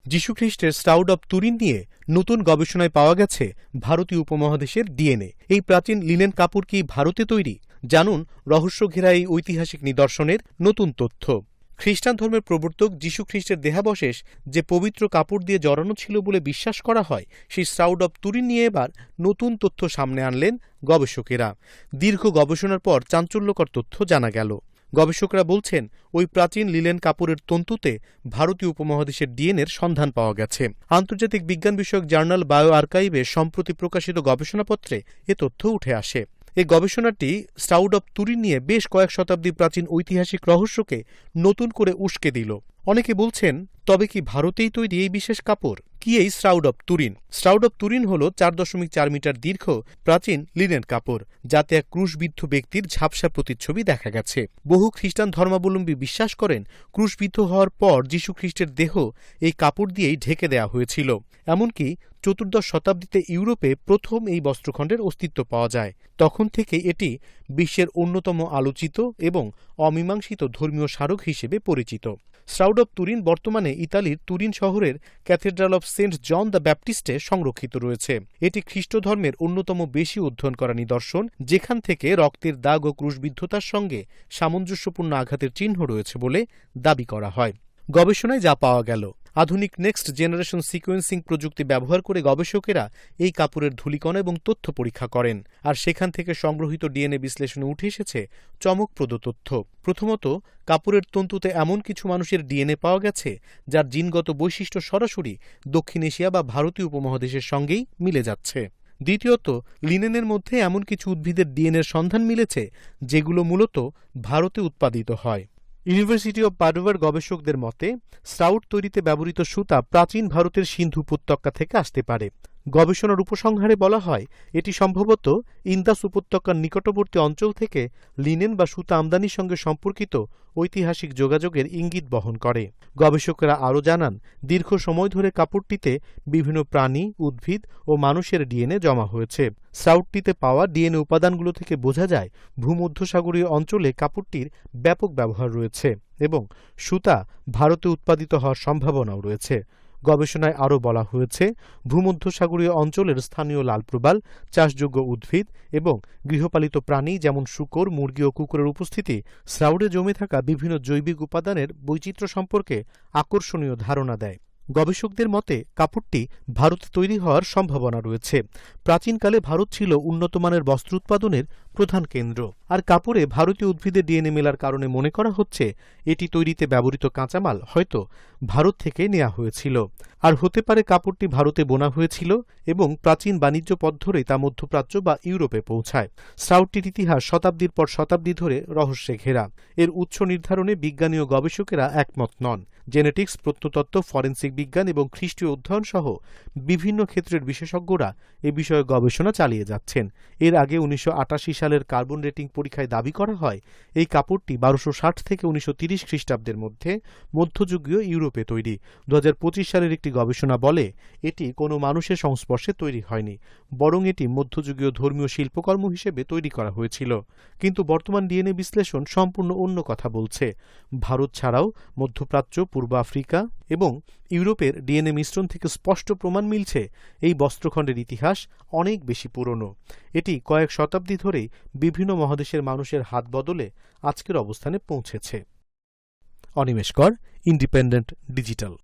যীশুখ্রিস্টের স্টাউড of Turin নিয়ে নতুন গবেষণায় পাওয়া গেছে ভারতীয় উপমহাদেশের ডিএনএ। এই প্রাচীন লিনেন কাপড় কি ভারতে তৈরি? জানুন রহস্য ঘেরা এই ঐতিহাসিক নিদর্শনের নতুন তথ্য। খ্রিস্টান ধর্মের প্রবর্তক যীশুখ্রিস্টের দেহাবশেষ যে পবিত্র কাপড় দিয়ে জড়ানো ছিল বলে বিশ্বাস করা হয়, সেই স্টাউড অব তুরিন নিয়ে এবার নতুন তথ্য সামনে আনলেন গবেষকেরা। দীর্ঘ গবেষণার পর চাঞ্চল্যকর তথ্য জানা গেল। গবেষকরা বলছেন, ওই প্রাচীন লিনেন কাপড়ের তন্তুতে ভারতীয় উপমহাদেশের ডিএনএর সন্ধান পাওয়া গেছে। আন্তর্জাতিক বিজ্ঞান বিষয়ক জার্নাল বায়ো আর্কাইভে সম্প্রতি প্রকাশিত গবেষণাপত্রে এ তথ্য উঠে আসে। এই গবেষণাটি স্টাউড অব তুরিন নিয়ে বেশ কয়েক শতাব্দী প্রাচীন ঐতিহাসিক রহস্যকে নতুন করে উস্কে দিল। অনেকে বলছেন, তবে কি ভারতেই তৈরি এই বিশেষ কাপড়? কি এই স্টাউড অব তুরিন? স্টাউড অব তুরিন হল 4.4 মিটার দীর্ঘ প্রাচীন লিনেন কাপড়, যাতে এক ক্রুশবিদ্ধ ব্যক্তির ঝাপসা প্রতিচ্ছবি দেখা গেছে। বহু খ্রিস্টান ধর্মাবলম্বী বিশ্বাস করেন, ক্রুশবিদ্ধ হওয়ার পর যীশুখ্রিস্টের দেহ এই কাপড় দিয়েই ঢেকে দেওয়া হয়েছিল। এমনকি 14 শতাব্দীতে ইউরোপে প্রথম এই বস্ত্রখণ্ডের অস্তিত্ব পাওয়া যায়। তখন থেকে এটি বিশ্বের অন্যতম আলোচিত এবং অমীমাংসিত ধর্মীয় স্মারক হিসেবে পরিচিত। স্টাউড অব তুরিন বর্তমানে ইতালির তুরিন শহরের cathedral of saint John the ব্যাপটিস্টে সংরক্ষিত রয়েছে। এটি খ্রিস্ট ধর্মের অন্যতম বেশি অধ্যয়ন করা নিদর্শন, যেখান থেকে রক্তের দাগ ও ক্রুশবিদ্ধতার সঙ্গে সামঞ্জস্যপূর্ণ আঘাতের চিহ্ন রয়েছে বলে দাবি করা হয়। গবেষণায় যা পাওয়া গেল, আধুনিক নেক্সট জেনারেশন সিকোয়েন্সিং প্রযুক্তি ব্যবহার করে গবেষকেরা এই কাপড়ের ধূলিকণা এবং তথ্য পরীক্ষা করেন, আর সেখান থেকে সংগ্রহীত ডিএনএ বিশ্লেষণে উঠে এসেছে চমকপ্রদ তথ্য। প্রথমত, কাপড়ের তন্তুতে এমন কিছু মানুষের ডিএনএ পাওয়া গেছে যার জিনগত বৈশিষ্ট্য সরাসরি দক্ষিণ এশিয়া বা ভারতীয় উপমহাদেশের সঙ্গেই মিলে যাচ্ছে। দ্বিতীয়ত, লিনেনের মধ্যে এমন কিছু উদ্ভিদের ডিএনএর সন্ধান মিলেছে যেগুলো মূলত ভারতে উৎপাদিত হয়। ইউনিভার্সিটি অব পাডুয়ার গবেষকদের মতে, স্টাউড তৈরিতে ব্যবহৃত সুতা প্রাচীন ভারতের সিন্ধু উপত্যকা থেকে আসতে পারে। গবেষণার উপসংহারে বলা হয়, এটি সম্ভবত ইন্দাস উপত্যকার নিকটবর্তী অঞ্চল থেকে লিনেন বা সুতা আমদানির সঙ্গে সম্পর্কিত ঐতিহাসিক যোগাযোগের ইঙ্গিত বহন করে। গবেষকেরা আরও জানান, দীর্ঘ সময় ধরে কাপড়টিতে বিভিন্ন প্রাণী, উদ্ভিদ ও মানুষের ডিএনএ জমা হয়েছে। স্টাউডটিতে পাওয়া ডিএনএ উপাদানগুলো থেকে বোঝা যায় ভূমধ্যসাগরীয় অঞ্চলে কাপড়টির ব্যাপক ব্যবহার রয়েছে এবং সুতা ভারতে উৎপাদিত হওয়ার সম্ভাবনাও রয়েছে। গবেষণায় আরও বলা হয়েছে, ভূমধ্যসাগরীয় অঞ্চলের স্থানীয় লাল প্রবাল, চাষযোগ্য উদ্ভিদ এবং গৃহপালিত প্রাণী যেমন শূকর, মুরগি ও কুকুরের উপস্থিতি স্টাউডে জমে থাকা বিভিন্ন জৈবিক উপাদানের বৈচিত্র্য সম্পর্কে আকর্ষণীয় ধারণা দেয়। গবেষকদের মতে, কাপড়টি ভারতে তৈরি হওয়ার সম্ভাবনা রয়েছে। প্রাচীনকালে ভারত ছিল উন্নতমানের বস্ত্র উৎপাদনের প্রধান কেন্দ্র, আর কাপড়ে ভারতীয় উদ্ভিদের ডিএনএ মেলার কারণে মনে করা হচ্ছে এটি তৈরিতে ব্যবহৃত কাঁচামাল হয়তো ভারত থেকে নেওয়া হয়েছিল। আর হতে পারে কাপড়টি ভারতে বোনা হয়েছিল এবং প্রাচীন বাণিজ্য পথ ধরে তা মধ্যপ্রাচ্য বা ইউরোপে পৌঁছায়। স্টাউডটির ইতিহাস শতাব্দীর পর শতাব্দী ধরে রহস্যে ঘেরা। এর উৎস নির্ধারণে বিজ্ঞানী ও গবেষকেরা একমত নন। জেনেটিক্স, প্রত্নতত্ত্ব, ফরেনসিক বিজ্ঞান এবং খ্রিস্টীয় অধ্যয়ন সহ বিভিন্ন ক্ষেত্রের বিশেষজ্ঞরা এ বিষয়ে গবেষণা চালিয়ে যাচ্ছেন। এর আগে 1988 সালের কার্বন রেটিং পরীক্ষায় দাবি করা হয়, এই কাপড়টি 1260 থেকে 1930 খ্রিস্টাব্দের মধ্যে মধ্যযুগীয় ইউরোপে তৈরি। 2025 সালের একটি গবেষণা বলে, এটি কোনো মানুষের সংস্পর্শে তৈরি হয়নি, বরং এটি মধ্যযুগীয় ধর্মীয় শিল্পকর্ম হিসেবে তৈরি করা হয়েছিল। কিন্তু বর্তমান ডিএনএ বিশ্লেষণ সম্পূর্ণ অন্য কথা বলছে। ভারত ছাড়াও মধ্যপ্রাচ্য, পূর্ব আফ্রিকা এবং ইউরোপের ডিএনএ মিশ্রণ থেকে স্পষ্ট প্রমাণ মিলছে এই বস্ত্রখণ্ডের ইতিহাস অনেক বেশি পুরনো। এটি কয়েক শতাব্দী ধরেই বিভিন্ন মহাদেশের মানুষের হাত বদলে আজকের অবস্থানে পৌঁছেছে। অনিমেষ কর, ইন্ডিপেন্ডেন্ট ডিজিটাল।